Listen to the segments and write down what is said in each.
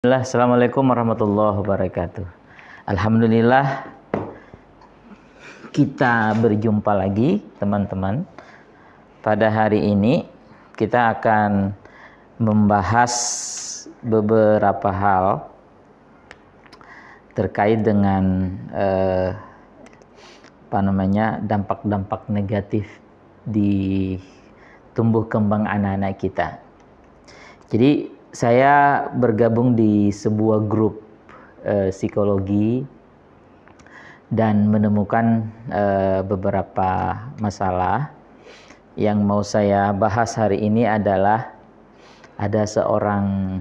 Assalamualaikum warahmatullahi wabarakatuh. Alhamdulillah kita berjumpa lagi teman-teman. Pada hari ini kita akan membahas beberapa hal terkait dengan dampak-dampak negatif di tumbuh kembang anak-anak kita. Jadi saya bergabung di sebuah grup psikologi dan menemukan beberapa masalah. Yang mau saya bahas hari ini adalah ada seorang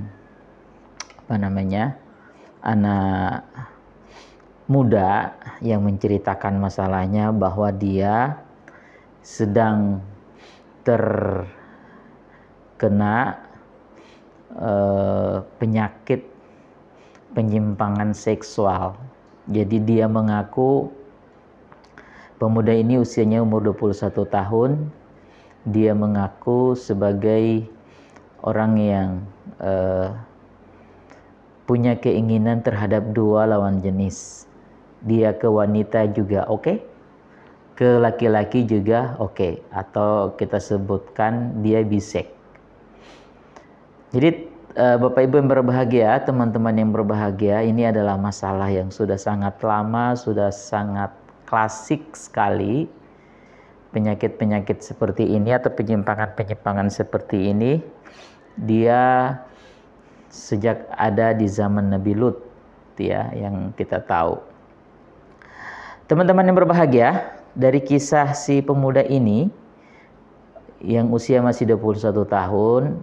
anak muda yang menceritakan masalahnya bahwa dia sedang terkena penyakit penyimpangan seksual. Jadi dia mengaku pemuda ini usianya umur 21 tahun. Dia mengaku sebagai orang yang punya keinginan terhadap dua lawan jenis. Dia ke wanita juga oke, ke laki-laki juga oke, atau kita sebutkan dia biseks. Jadi Bapak Ibu yang berbahagia, teman-teman yang berbahagia, ini adalah masalah yang sudah sangat lama, sudah sangat klasik sekali. Penyakit-penyakit seperti ini atau penyimpangan-penyimpangan seperti ini, dia sejak ada di zaman Nabi Lut, ya, yang kita tahu. Teman-teman yang berbahagia, dari kisah si pemuda ini yang usia masih 21 tahun,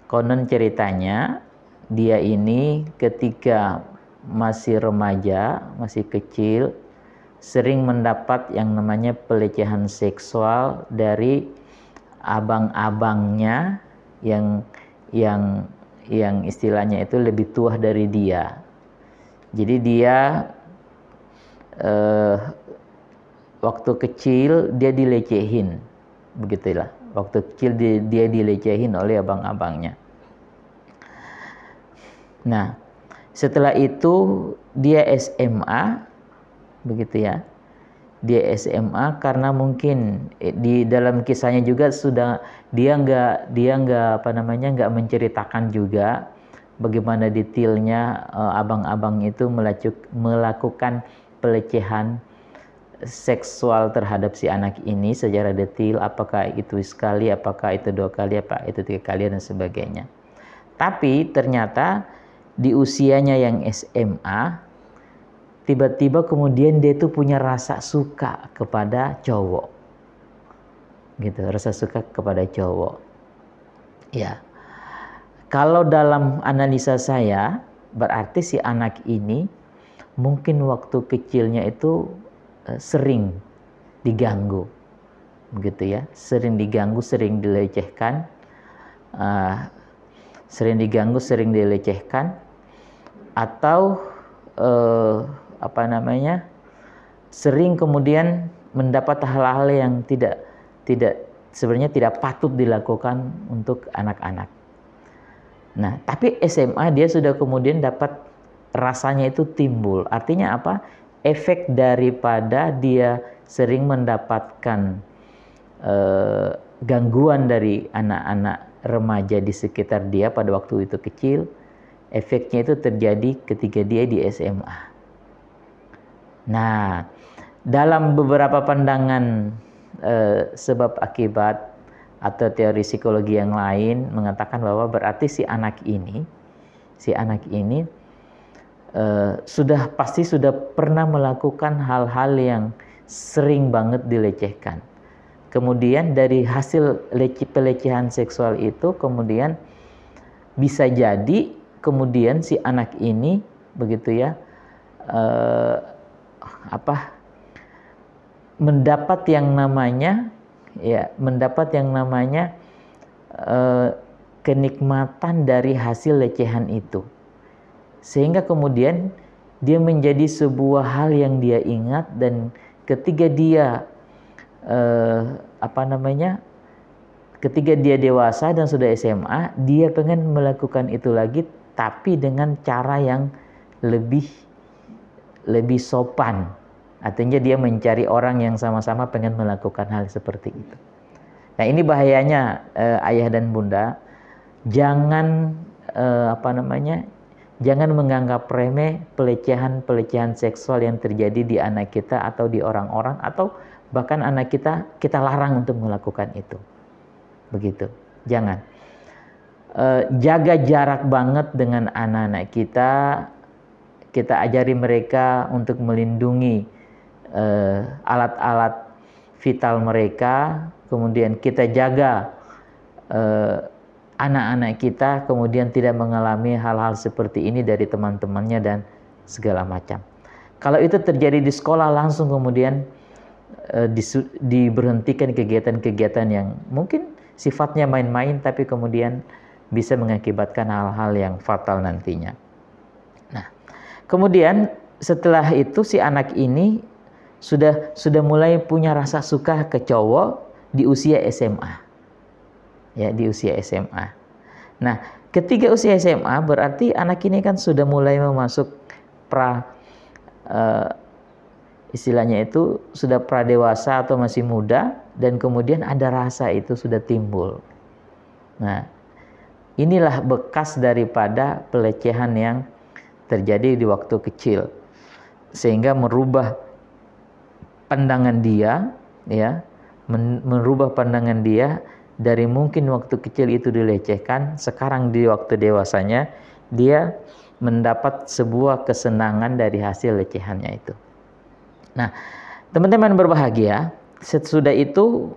konon ceritanya dia ini ketika masih remaja, masih kecil, sering mendapat yang namanya pelecehan seksual dari abang-abangnya yang istilahnya itu lebih tua dari dia. Jadi dia waktu kecil dia dilecehin, begitulah. Waktu kecil dia dilecehin oleh abang-abangnya. Nah, setelah itu dia SMA, begitu ya. Dia SMA karena mungkin di dalam kisahnya juga sudah dia nggak menceritakan juga bagaimana detailnya abang-abang itu melakukan pelecehan seksual terhadap si anak ini secara detail, apakah itu sekali, apakah itu 2 kali, apa itu 3 kali dan sebagainya. Tapi ternyata di usianya yang SMA, tiba-tiba kemudian dia tuh punya rasa suka kepada cowok, gitu, rasa suka kepada cowok. Ya, kalau dalam analisa saya berarti si anak ini mungkin waktu kecilnya itu sering diganggu, begitu ya, sering diganggu, sering dilecehkan, atau sering kemudian mendapat hal-hal yang sebenarnya tidak patut dilakukan untuk anak-anak. Nah, tapi SMA dia sudah kemudian dapat rasanya itu timbul. Artinya apa? Efek daripada dia sering mendapatkan gangguan dari anak-anak remaja di sekitar dia pada waktu itu kecil, efeknya itu terjadi ketika dia di SMA. Nah, dalam beberapa pandangan sebab akibat atau teori psikologi yang lain mengatakan bahwa berarti si anak ini pasti sudah pernah melakukan hal-hal yang sering banget dilecehkan. Kemudian dari hasil pelecehan seksual itu kemudian bisa jadi kemudian si anak ini begitu ya mendapat yang namanya kenikmatan dari hasil lecehan itu. Sehingga kemudian dia menjadi sebuah hal yang dia ingat, dan ketika dia ketika dia dewasa dan sudah SMA, dia pengen melakukan itu lagi tapi dengan cara yang lebih sopan. Artinya dia mencari orang yang sama-sama pengen melakukan hal seperti itu. Nah, ini bahayanya ayah dan bunda, jangan jangan menganggap remeh pelecehan seksual yang terjadi di anak kita atau di orang-orang, atau bahkan anak kita larang untuk melakukan itu. Begitu. Jangan. Jaga jarak banget dengan anak-anak kita. Kita ajari mereka untuk melindungi alat-alat vital mereka. Kemudian kita jaga anak-anak kita kemudian tidak mengalami hal-hal seperti ini dari teman-temannya dan segala macam. Kalau itu terjadi di sekolah, langsung kemudian diberhentikan kegiatan-kegiatan yang mungkin sifatnya main-main tapi kemudian bisa mengakibatkan hal-hal yang fatal nantinya. Nah, kemudian setelah itu si anak ini sudah mulai punya rasa suka ke cowok di usia SMA. Ya, di usia SMA. Nah, ketika usia SMA berarti anak ini kan sudah mulai memasuk istilahnya itu sudah pradewasa atau masih muda, dan kemudian ada rasa itu sudah timbul. Nah, inilah bekas daripada pelecehan yang terjadi di waktu kecil, sehingga merubah pandangan dia, ya, merubah pandangan dia dari mungkin waktu kecil itu dilecehkan, sekarang di waktu dewasanya dia mendapat sebuah kesenangan dari hasil lecehannya itu. Nah, teman-teman berbahagia, sesudah itu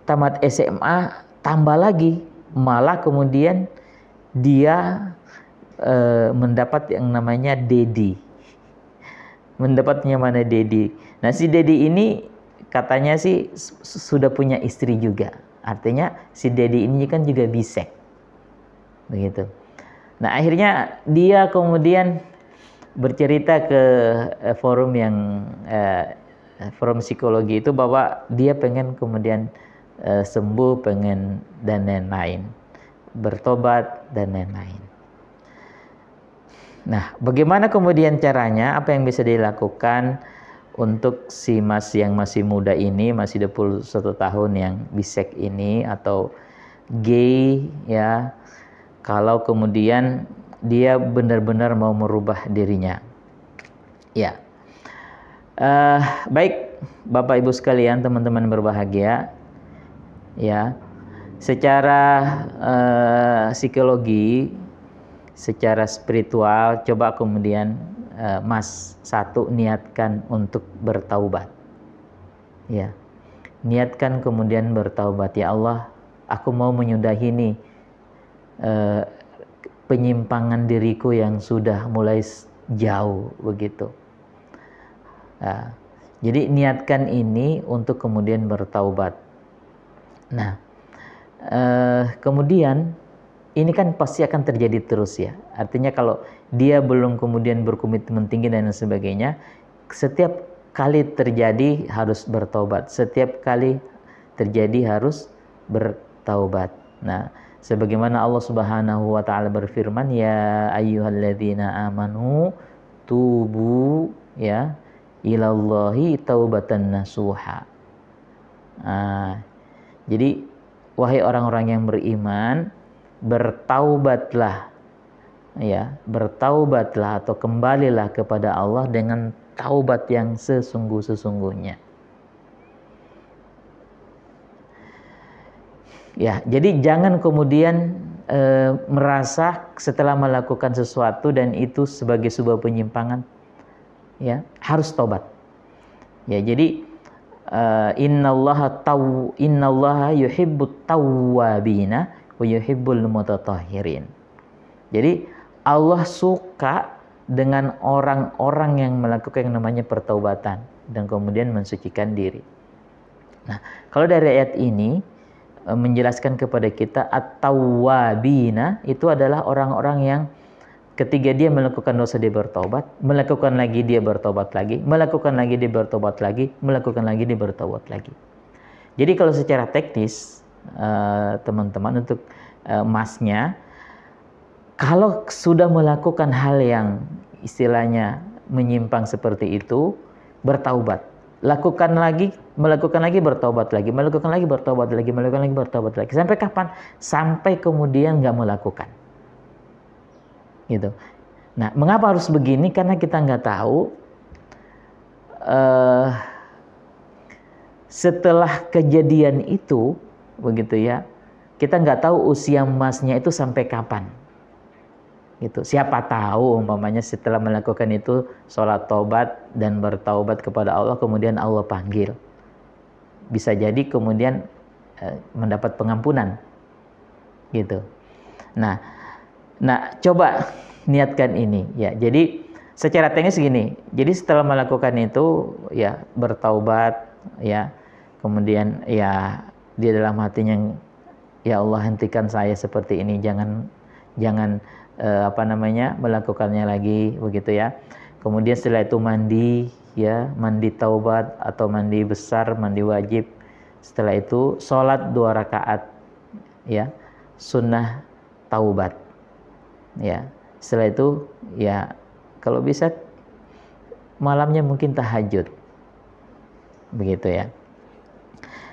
tamat SMA tambah lagi, malah kemudian dia mendapat yang namanya dedi. Mendapatnya mana dedi. Nah, si dedi ini katanya sih sudah punya istri juga. Artinya si dedi ini kan juga bisek. Begitu. Nah, akhirnya dia kemudian bercerita ke forum psikologi itu bahwa dia pengen kemudian sembuh, pengen dan lain-lain, bertobat dan lain-lain. Nah, bagaimana kemudian caranya? Apa yang bisa dilakukan untuk si mas yang masih muda ini, masih 21 tahun yang bisek ini atau gay, ya, kalau kemudian dia benar-benar mau merubah dirinya? Ya, baik Bapak Ibu sekalian, teman-teman berbahagia, ya, secara psikologi, secara spiritual, coba kemudian Mas satu niatkan untuk bertaubat, ya, niatkan kemudian bertaubat. Ya Allah, aku mau menyudahi nih penyimpangan diriku yang sudah mulai jauh begitu. Nah, jadi niatkan ini untuk kemudian bertaubat. Nah, kemudian ini kan pasti akan terjadi terus, ya. Artinya kalau dia belum kemudian berkomitmen tinggi dan sebagainya, setiap kali terjadi harus bertaubat. Setiap kali terjadi harus bertaubat. Nah, sebagaimana Allah Subhanahu wa taala berfirman, ya ayyuhalladzina amanu tubu, ya, ilallahi taubatan nasuha. Jadi wahai orang-orang yang beriman, bertaubatlah, ya, bertaubatlah atau kembalilah kepada Allah dengan taubat yang sesungguh-sesungguhnya. Ya, jadi jangan kemudian merasa setelah melakukan sesuatu dan itu sebagai sebuah penyimpangan, ya, harus tobat. Ya, jadi innallaha yuhibbut tawwabina wa yuhibbul mutatahhirin. Jadi Allah suka dengan orang-orang yang melakukan yang namanya pertaubatan dan kemudian mensucikan diri. Nah, kalau dari ayat ini menjelaskan kepada kita at-tawwabina itu adalah orang-orang yang ketika dia melakukan dosa dia bertobat, melakukan lagi dia bertobat lagi, melakukan lagi dia bertobat lagi, melakukan lagi dia bertobat lagi. Jadi kalau secara teknis teman-teman untuk masnya, Kalau sudah melakukan hal yang istilahnya menyimpang seperti itu, bertaubat. Melakukan lagi, bertaubat lagi, melakukan lagi, bertaubat lagi, melakukan lagi, bertaubat lagi. Sampai kapan? Sampai kemudian nggak melakukan. Gitu. Nah, mengapa harus begini? Karena kita nggak tahu setelah kejadian itu, begitu ya, kita nggak tahu usia emasnya itu sampai kapan. Gitu. Siapa tahu umpamanya setelah melakukan itu sholat taubat dan bertaubat kepada Allah, kemudian Allah panggil, bisa jadi kemudian mendapat pengampunan, gitu. Nah coba niatkan ini ya. Jadi secara teknis gini, jadi setelah melakukan itu ya bertaubat ya, kemudian ya di dalam hatinya, ya Allah, hentikan saya seperti ini, jangan melakukannya lagi, begitu ya. Kemudian setelah itu mandi ya, mandi taubat atau mandi besar, mandi wajib. Setelah itu sholat 2 rakaat ya, sunnah taubat ya. Setelah itu ya kalau bisa malamnya mungkin tahajud, begitu ya.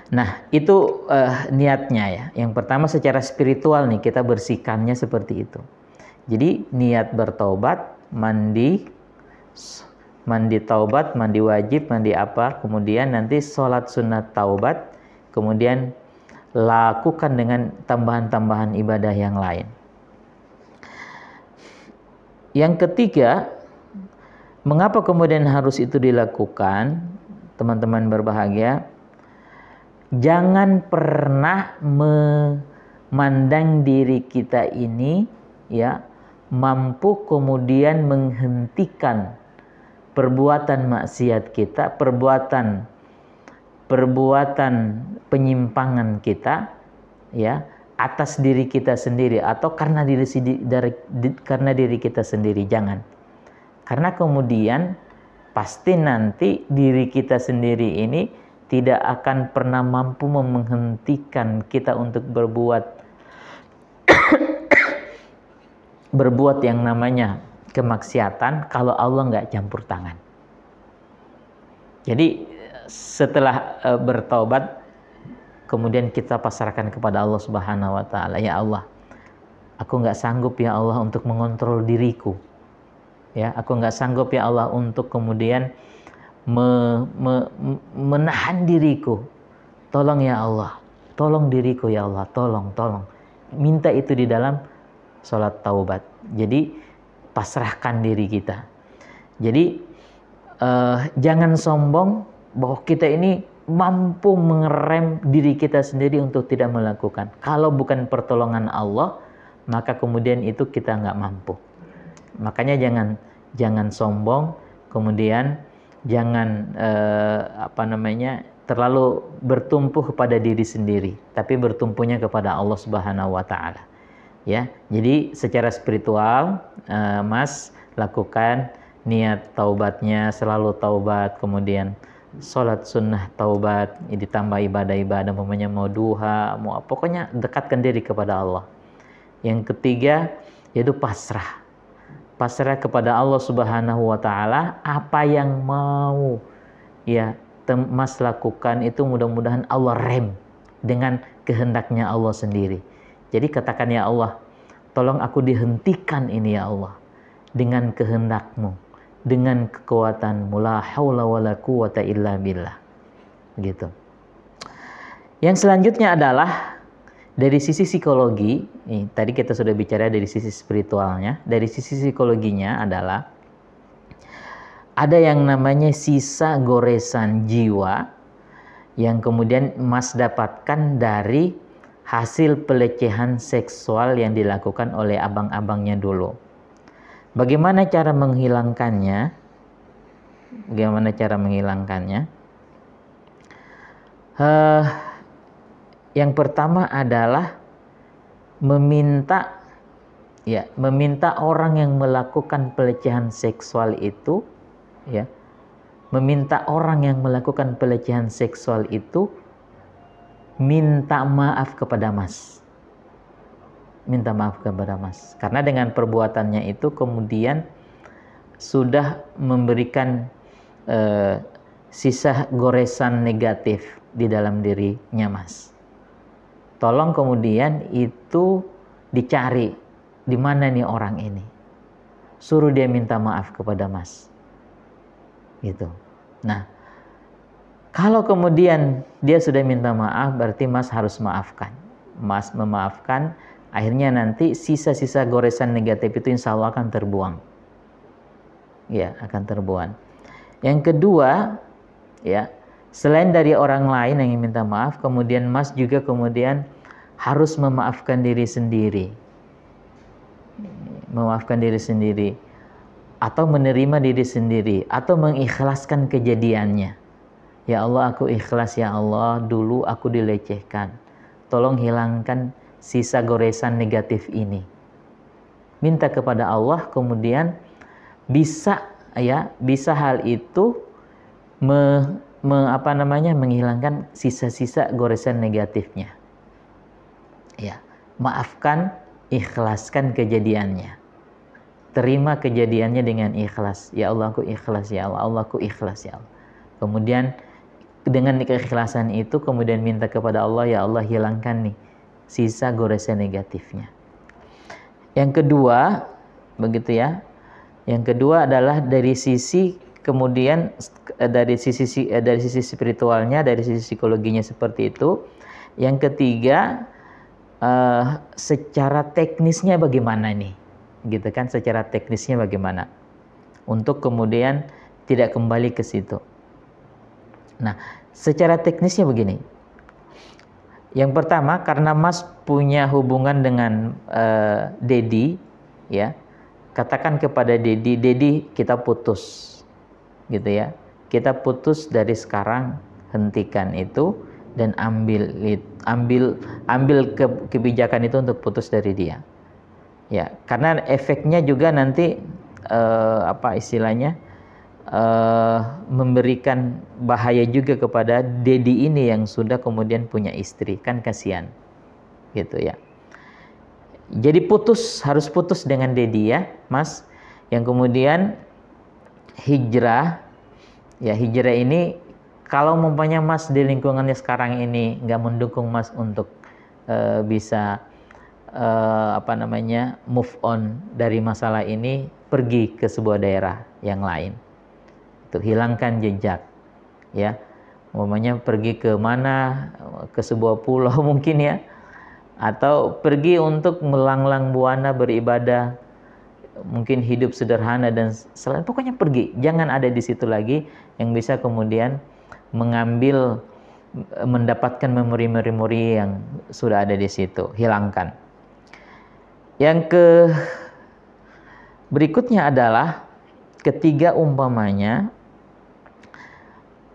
Nah itu niatnya ya. Yang pertama secara spiritual nih, kita bersihkannya seperti itu. Jadi niat bertaubat, mandi taubat, mandi wajib, mandi apa, kemudian nanti sholat sunat taubat, kemudian lakukan dengan tambahan-tambahan ibadah yang lain. Yang ketiga, mengapa kemudian harus itu dilakukan, teman-teman berbahagia? Jangan pernah memandang diri kita ini ya mampu kemudian menghentikan perbuatan maksiat kita, perbuatan penyimpangan kita ya atas diri kita sendiri atau karena diri kita sendiri. Jangan. Karena kemudian pasti nanti diri kita sendiri ini tidak akan pernah mampu menghentikan kita untuk berbuat yang namanya kemaksiatan kalau Allah nggak campur tangan. Jadi setelah bertaubat, kemudian kita pasrahkan kepada Allah Subhanahu Wa Taala. Ya Allah, aku nggak sanggup ya Allah untuk mengontrol diriku. Ya, aku nggak sanggup ya Allah untuk kemudian menahan diriku. Tolong ya Allah, tolong diriku ya Allah, tolong. Minta itu di dalam sholat taubat. Jadi pasrahkan diri kita. Jadi jangan sombong bahwa kita ini mampu mengerem diri kita sendiri untuk tidak melakukan. Kalau bukan pertolongan Allah, maka kemudian itu kita nggak mampu. Makanya jangan sombong, kemudian jangan terlalu bertumpu kepada diri sendiri, tapi bertumpunya kepada Allah Subhanahu Wa Taala. Ya, jadi secara spiritual, Mas lakukan niat taubatnya, selalu taubat, kemudian sholat sunnah taubat, ditambah ibadah-ibadah, mau duha, pokoknya dekatkan diri kepada Allah. Yang ketiga yaitu pasrah kepada Allah Subhanahu Wa Taala. Apa yang mau ya Mas lakukan itu mudah-mudahan Allah rem dengan kehendaknya Allah sendiri. Jadi katakan, ya Allah, tolong aku dihentikan ini ya Allah dengan kehendak-Mu, dengan kekuatan-Mu, la haula wala quwata illa billah. Gitu. Yang selanjutnya adalah dari sisi psikologi. Nih, tadi kita sudah bicara dari sisi spiritualnya. Dari sisi psikologinya adalah ada yang namanya sisa goresan jiwa yang kemudian Mas dapatkan dari hasil pelecehan seksual yang dilakukan oleh abang-abangnya dulu. Bagaimana cara menghilangkannya? Yang pertama adalah meminta orang yang melakukan pelecehan seksual itu, ya, meminta orang yang melakukan pelecehan seksual itu minta maaf kepada Mas. minta maaf kepada Mas. Karena dengan perbuatannya itu kemudian sudah memberikan sisa goresan negatif di dalam dirinya Mas. Tolong kemudian itu dicari di mana nih orang ini. Suruh dia minta maaf kepada Mas. Gitu. Nah, kalau kemudian dia sudah minta maaf, berarti Mas harus maafkan. Mas memaafkan, akhirnya nanti sisa-sisa goresan negatif itu insya Allah akan terbuang. Ya, akan terbuang. Yang kedua, ya, selain dari orang lain yang minta maaf, kemudian Mas juga kemudian harus memaafkan diri sendiri. Memaafkan diri sendiri. Atau menerima diri sendiri. Atau mengikhlaskan kejadiannya. Ya Allah, aku ikhlas ya Allah, dulu aku dilecehkan. Tolong hilangkan sisa goresan negatif ini. Minta kepada Allah, kemudian bisa hal itu menghilangkan sisa-sisa goresan negatifnya. Ya, maafkan, ikhlaskan kejadiannya. Terima kejadiannya dengan ikhlas. Ya Allah, aku ikhlas ya Allah. Allah, aku ikhlas ya Allah. Kemudian dengan keikhlasan itu kemudian minta kepada Allah, ya Allah hilangkan nih sisa goresan negatifnya. Yang kedua, begitu ya. Yang kedua adalah dari sisi kemudian dari sisi spiritualnya, dari sisi psikologinya seperti itu. Yang ketiga, secara teknisnya bagaimana nih? Gitu kan, secara teknisnya bagaimana? Untuk kemudian tidak kembali ke situ. Nah, secara teknisnya begini. Yang pertama, karena Mas punya hubungan dengan Dedi, ya. Katakan kepada Dedi kita putus, gitu ya. Kita putus dari sekarang, hentikan itu dan ambil kebijakan itu untuk putus dari dia. Ya, karena efeknya juga nanti memberikan bahaya juga kepada Dedi ini yang sudah kemudian punya istri, kan kasihan, gitu ya. Jadi harus putus dengan Dedi ya, Mas. Yang kemudian hijrah, ya hijrah ini kalau umpamanya Mas di lingkungannya sekarang ini nggak mendukung Mas untuk bisa move on dari masalah ini, pergi ke sebuah daerah yang lain. Itu hilangkan jejak, ya. Umpamanya pergi ke mana, ke sebuah pulau mungkin ya. Atau pergi untuk melanglang buana beribadah, mungkin hidup sederhana dan selain, pokoknya pergi, jangan ada di situ lagi yang bisa kemudian mendapatkan memori-memori yang sudah ada di situ, hilangkan. Yang berikutnya adalah ketiga, umpamanya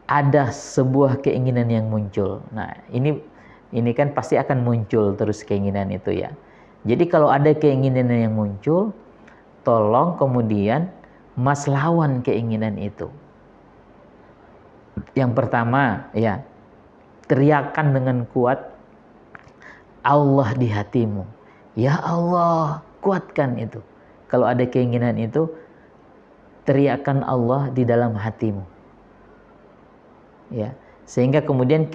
ada sebuah keinginan yang muncul. Nah, ini kan pasti akan muncul terus keinginan itu ya. Jadi kalau ada keinginan yang muncul, tolong kemudian Mas lawan keinginan itu. Yang pertama ya, teriakan dengan kuat, Allah di hatimu. Ya Allah, kuatkan itu. Kalau ada keinginan itu, teriakan Allah di dalam hatimu. Ya. Sehingga kemudian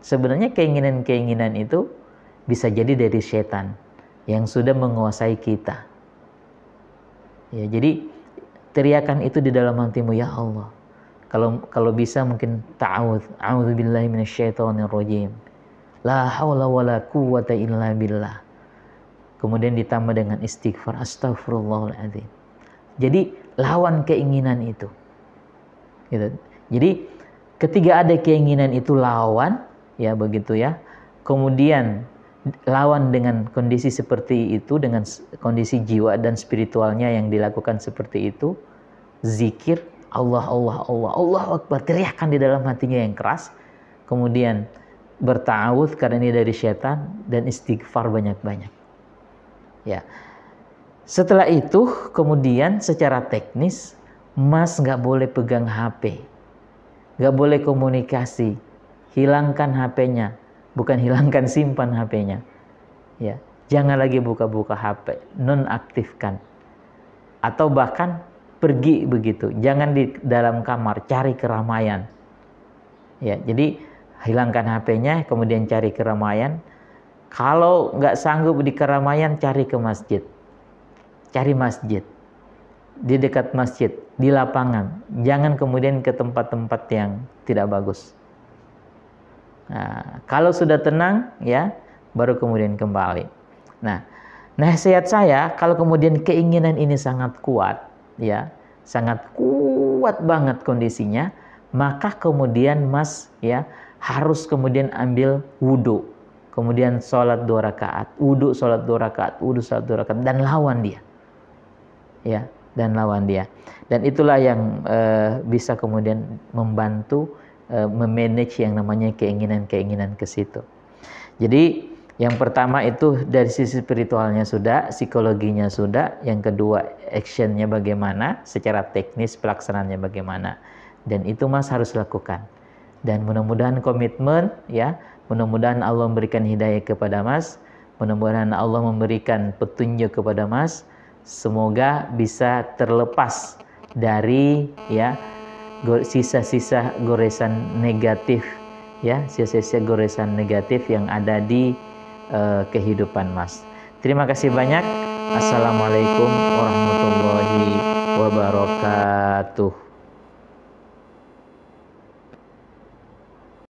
sebenarnya keinginan itu bisa jadi dari setan yang sudah menguasai kita. Ya, jadi teriakan itu di dalam hatimu, ya Allah. Kalau bisa mungkin a'udzubillahi minasyaitonirrajim. La haula wala quwwata illa billah. Kemudian ditambah dengan istighfar, astaghfirullahaladzim. Jadi lawan keinginan itu. Gitu. Jadi ketika ada keinginan itu lawan, ya begitu ya. Kemudian lawan dengan kondisi seperti itu, dengan kondisi jiwa dan spiritualnya yang dilakukan seperti itu. Zikir, Allah, Allah, Allah, Allah Akbar, teriakkan di dalam hatinya yang keras. Kemudian berta'awudz karena ini dari syaitan, dan istighfar banyak-banyak. Ya. Setelah itu kemudian secara teknis Mas nggak boleh pegang HP. Gak boleh komunikasi, hilangkan HP-nya, bukan hilangkan, simpan HP-nya. Ya, Jangan lagi buka-buka HP, nonaktifkan. Atau bahkan pergi begitu. Jangan di dalam kamar, cari keramaian. Ya, jadi hilangkan HP-nya, kemudian cari keramaian. Kalau nggak sanggup di keramaian, cari ke masjid. Cari masjid. Di dekat masjid, di lapangan. Jangan kemudian ke tempat-tempat yang tidak bagus. Nah, kalau sudah tenang, ya, baru kemudian kembali. Nah, nasihat saya, kalau kemudian keinginan ini sangat kuat, ya, sangat kuat banget kondisinya, maka kemudian Mas, ya, harus kemudian ambil wudhu, kemudian sholat 2 rakaat, wudhu sholat 2 rakaat, wudhu sholat 2 rakaat, dan lawan dia, ya, dan lawan dia. Dan itulah yang bisa kemudian membantu memanage yang namanya keinginan-keinginan ke situ. Jadi yang pertama itu dari sisi spiritualnya sudah, psikologinya sudah. Yang kedua, actionnya bagaimana, secara teknis pelaksanaannya bagaimana. Dan itu Mas harus lakukan. Dan mudah-mudahan komitmen, ya, mudah-mudahan Allah memberikan hidayah kepada Mas, mudah-mudahan Allah memberikan petunjuk kepada Mas. Semoga bisa terlepas dari, ya, sisa-sisa goresan negatif, ya, sisa-sisa goresan negatif yang ada di kehidupan Mas. Terima kasih banyak. Assalamualaikum warahmatullahi wabarakatuh.